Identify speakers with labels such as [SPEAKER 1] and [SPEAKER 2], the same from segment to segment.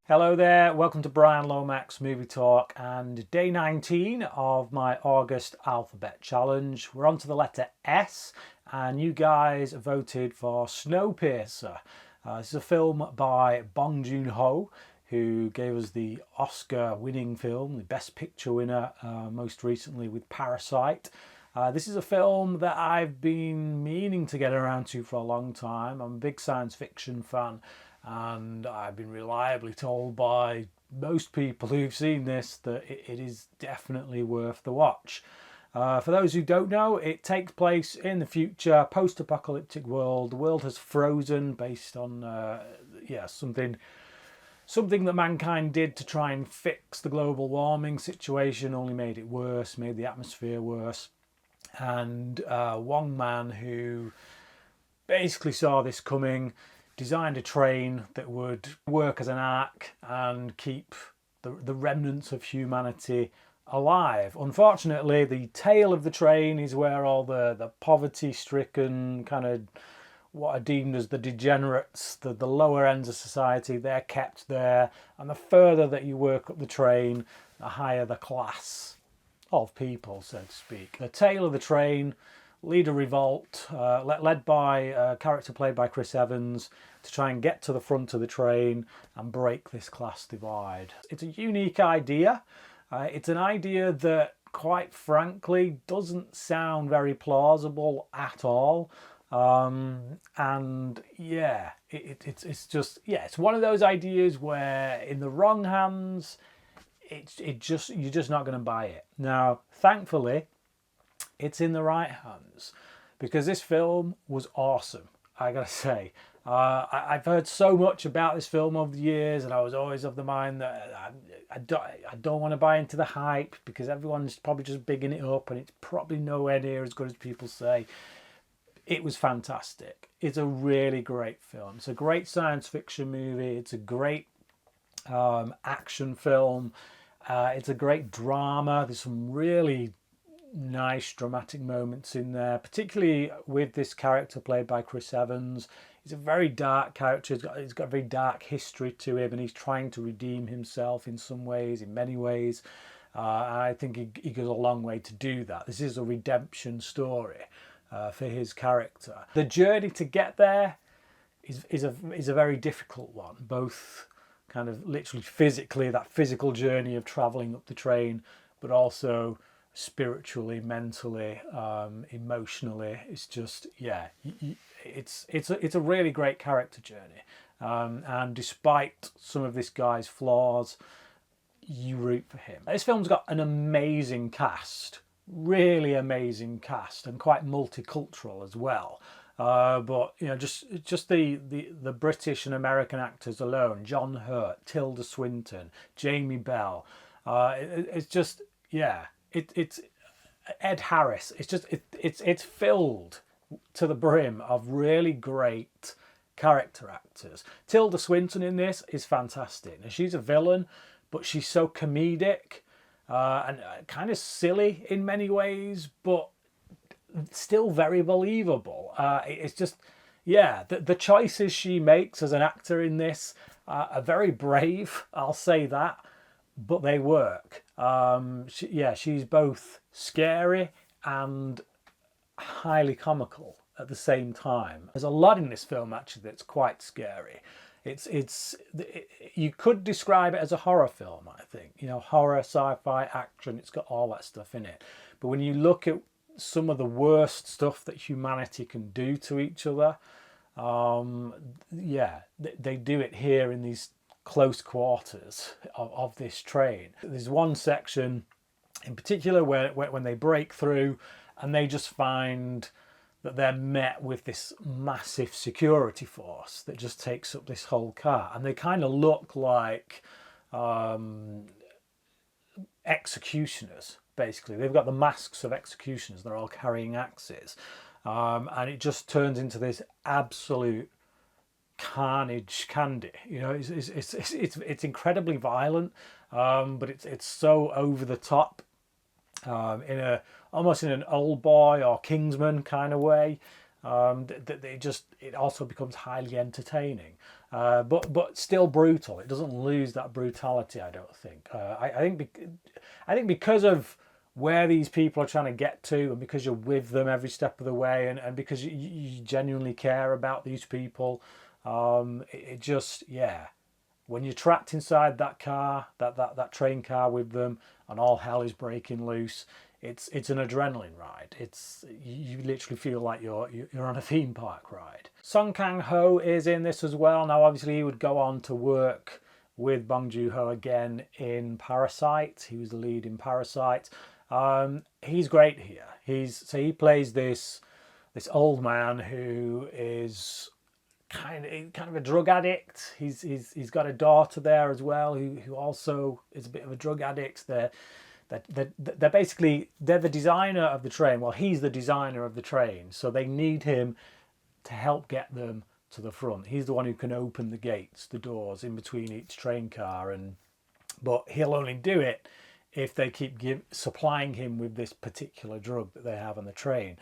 [SPEAKER 1] Hello there, welcome to Bryan Lomax Movie Talk and day 19 of my August Alphabet Challenge. We're on to the letter S and you guys voted for Snowpiercer. This is a film by Bong Joon-ho, who gave us the Oscar-winning film, the Best Picture winner most recently with Parasite. This is a film that I've been meaning to get around to for a long time. I'm a big science fiction fan. And I've been reliably told by most people who've seen this that it is definitely worth the watch. For those who don't know, it takes place in the future, post-apocalyptic world. The world has frozen based on something that mankind did to try and fix the global warming situation, only made it worse, made the atmosphere worse. And one man who basically saw this coming designed a train that would work as an ark and keep the remnants of humanity alive. Unfortunately, the tail of the train is where all the poverty-stricken, kind of what are deemed as the degenerates, the lower ends of society, they're kept there. And the further that you work up the train, the higher the class of people, so to speak. The tail of the train lead a revolt led by a character played by Chris Evans to try and get to the front of the train and break this class divide. It's a unique idea. It's an idea that, quite frankly, doesn't sound very plausible at all. And yeah, it's one of those ideas where in the wrong hands, you're just not going to buy it. Now, thankfully, it's in the right hands, because this film was awesome, I gotta say. I've heard so much about this film over the years, and I was always of the mind that I don't want to buy into the hype, because everyone's probably just bigging it up, and it's probably nowhere near as good as people say. It was fantastic. It's a really great film. It's a great science fiction movie. It's a great action film. It's a great drama. There's some really nice dramatic moments in there, particularly with this character played by Chris Evans. He's a very dark character. He's got a very dark history to him, and he's trying to redeem himself in some ways, in many ways. I think he goes a long way to do that. This is a redemption story for his character. The journey to get there is a very difficult one, both kind of literally physically, that physical journey of travelling up the train, but also spiritually, mentally, emotionally. It's just, it's a really great character journey, and despite some of this guy's flaws, you root for him. This film's got an amazing cast, really amazing cast, and quite multicultural as well. But you know, just the British and American actors alone: John Hurt, Tilda Swinton, Jamie Bell. It's just, it's Ed Harris. It's filled to the brim of really great character actors. Tilda Swinton in this is fantastic. Now, she's a villain, but she's so comedic and kind of silly in many ways, but still very believable. It's just, the choices she makes as an actor in this are very brave, I'll say that, but they work. She's both scary and highly comical at the same time. There's a lot in this film actually that's quite scary. You could describe it as a horror film, I think. You know, horror, sci-fi, action, it's got all that stuff in it. But when you look at some of the worst stuff that humanity can do to each other, they do it here in these close quarters of this train. There's one section in particular where when they break through and they just find that they're met with this massive security force that just takes up this whole car, and they kind of look like executioners. Basically, they've got the masks of executioners. They're all carrying axes, and it just turns into this absolute carnage candy. You know, it's incredibly violent, but it's so over the top, almost in an Old Boy or Kingsman kind of way. It also becomes highly entertaining. but still brutal. It doesn't lose that brutality, I don't think. I think because of where these people are trying to get to, and because you're with them every step of the way, and because you genuinely care about these people, it just, yeah. When you're trapped inside that car, that train car with them, and all hell is breaking loose, it's an adrenaline ride. You literally feel like you're on a theme park ride. Song Kang-ho is in this as well. Now, obviously, he would go on to work with Bong Joon-ho again in Parasite. He was the lead in Parasite. He's great here. He plays this old man who is kind of a drug addict. He's got a daughter there as well who also is a bit of a drug addict. They're basically the designer of the train. Well, he's the designer of the train, so they need him to help get them to the front. He's the one who can open the gates, the doors in between each train car, but he'll only do it if they keep supplying him with this particular drug that they have on the train.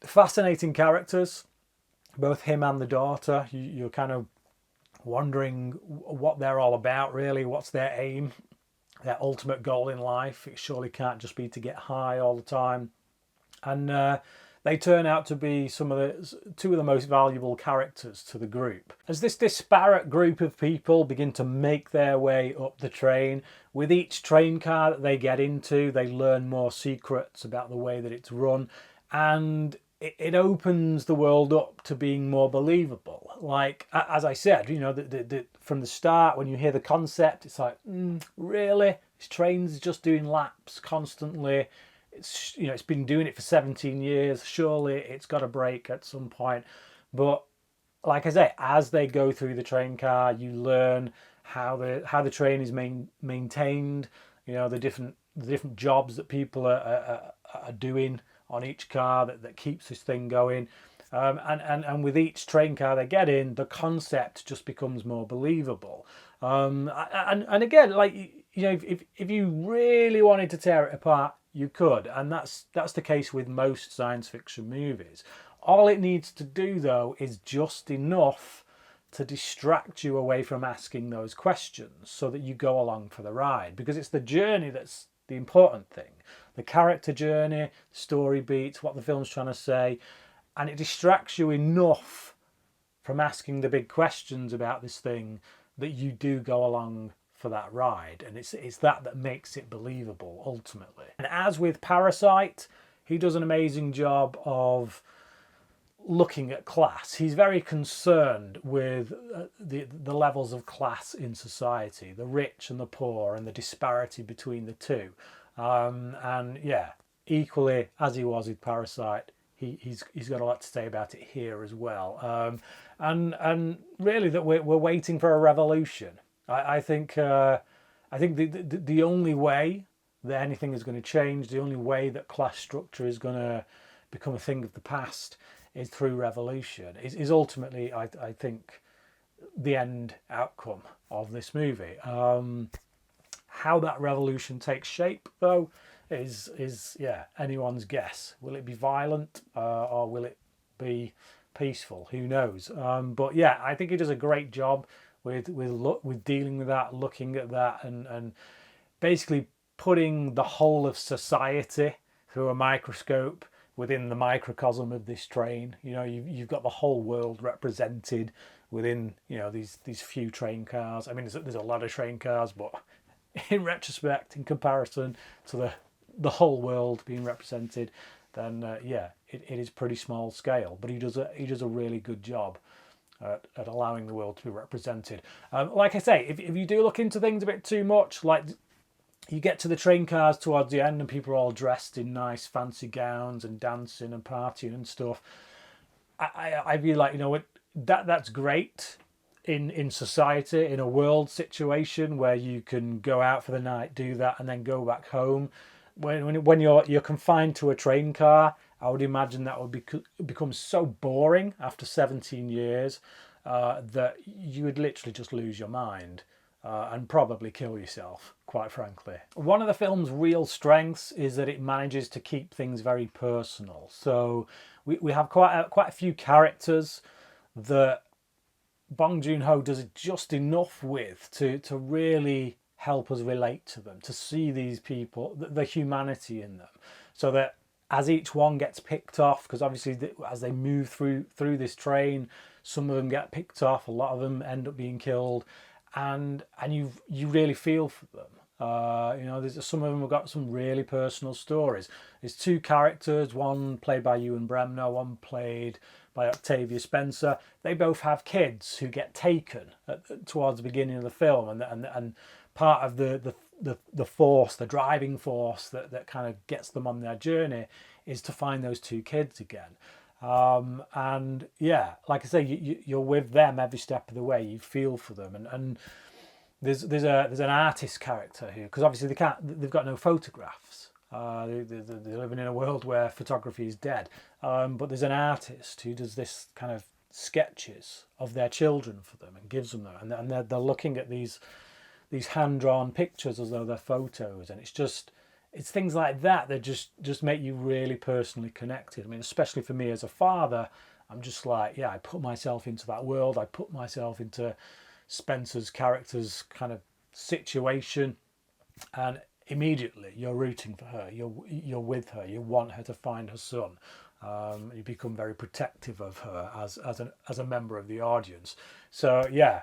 [SPEAKER 1] Fascinating characters, both him and the daughter. You're kind of wondering what they're all about, really. What's their aim, their ultimate goal in life? It surely can't just be to get high all the time. And they turn out to be two of the most valuable characters to the group. As this disparate group of people begin to make their way up the train, with each train car that they get into, they learn more secrets about the way that it's run, and it opens the world up to being more believable. Like, as I said, from the start, when you hear the concept, it's like, really? This train's just doing laps constantly. It's been doing it for 17 years. Surely it's got to break at some point. But like I say, as they go through the train car, you learn how the train is maintained. The different jobs that people are doing on each car that keeps this thing going. And with each train car they get in, the concept just becomes more believable. And again, like, if you really wanted to tear it apart, you could, and that's the case with most science fiction movies. All it needs to do, though, is just enough to distract you away from asking those questions, so that you go along for the ride, because it's the journey that's the important thing. The character journey, story beats, what the film's trying to say, and it distracts you enough from asking the big questions about this thing that you do go along for that ride, and it's that makes it believable ultimately. And as with Parasite, he does an amazing job of looking at class. He's very concerned with the levels of class in society, the rich and the poor, and the disparity between the two. And yeah, equally as he was with Parasite, he's got a lot to say about it here as well. And really that we're waiting for a revolution. I think the only way that anything is going to change, the only way that class structure is going to become a thing of the past, is through revolution. Is ultimately, I think, the end outcome of this movie. How that revolution takes shape, though, is anyone's guess. Will it be violent or will it be peaceful? Who knows? But yeah, I think he does a great job with dealing with that, looking at that, and basically putting the whole of society through a microscope within the microcosm of this train. You've got the whole world represented within these few train cars. I mean, there's a lot of train cars, but in retrospect, in comparison to the whole world being represented, then it is pretty small scale. But he does a really good job at allowing the world to be represented. Like I say, if you do look into things a bit too much, like you get to the train cars towards the end and people are all dressed in nice fancy gowns and dancing and partying and stuff, I feel like, that's great in society, in a world situation where you can go out for the night, do that, and then go back home. When you're confined to a train car, I would imagine that would become so boring after 17 years that you would literally just lose your mind and probably kill yourself, quite frankly. One of the film's real strengths is that it manages to keep things very personal. So we have quite a few characters that Bong Joon-ho does it just enough with to really help us relate to them, to see these people, the humanity in them, so that as each one gets picked off, because obviously as they move through this train, some of them get picked off, a lot of them end up being killed, and you really feel for them. There's some of them have got some really personal stories. There's two characters, one played by Ewan Bremner, one played by Octavia Spencer. They both have kids who get taken towards the beginning of the film, and part of the force, the driving force that kind of gets them on their journey is to find those two kids again. And yeah, like I say, you're with them every step of the way. You feel for them, and there's an artist character who, because obviously they've got no photographs. They're living in a world where photography is dead. But there's an artist who does this kind of sketches of their children for them and gives them them, and they're looking at these hand-drawn pictures as though they're photos, and it's things like that that just make you really personally connected. I mean, especially for me as a father, I'm just like, yeah, I put myself into that world. I put myself into Spencer's character's kind of situation, and immediately you're rooting for her. You're with her. You want her to find her son. You become very protective of her as a member of the audience. So yeah,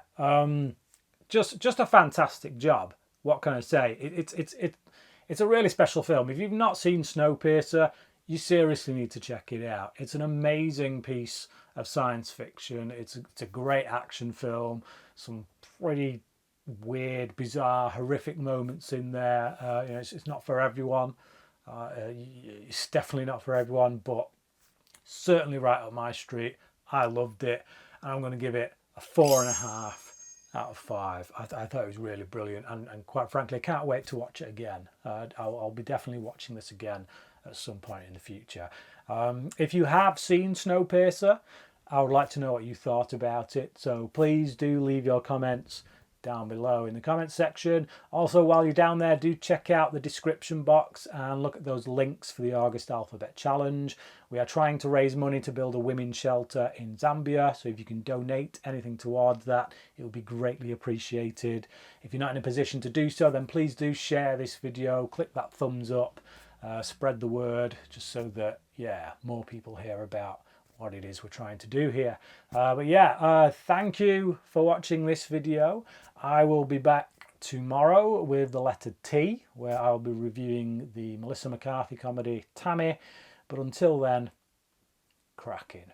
[SPEAKER 1] just a fantastic job. What can I say? It's a really special film. If you've not seen Snowpiercer, you seriously need to check it out. It's an amazing piece of science fiction. It's a great action film. Some pretty weird, bizarre, horrific moments in there. It's not for everyone. It's definitely not for everyone, but certainly right up my street. I loved it, and I'm going to give it a 4.5 out of 5. I thought it was really brilliant, and quite frankly, I can't wait to watch it again. I'll be definitely watching this again at some point in the future. If you have seen Snowpiercer, I would like to know what you thought about it. So please do leave your comments down below in the comments section. Also, while you're down there, do check out the description box and look at those links for the August Alphabet Challenge. We are trying to raise money to build a women's shelter in Zambia, so if you can donate anything towards that, it will be greatly appreciated. If you're not in a position to do so, then please do share this video, click that thumbs up, spread the word, just so that, yeah, more people hear about what it is we're trying to do here. But yeah, thank you for watching this video. I will be back tomorrow with the letter T, where I'll be reviewing the Melissa McCarthy comedy Tammy. But until then, cracking.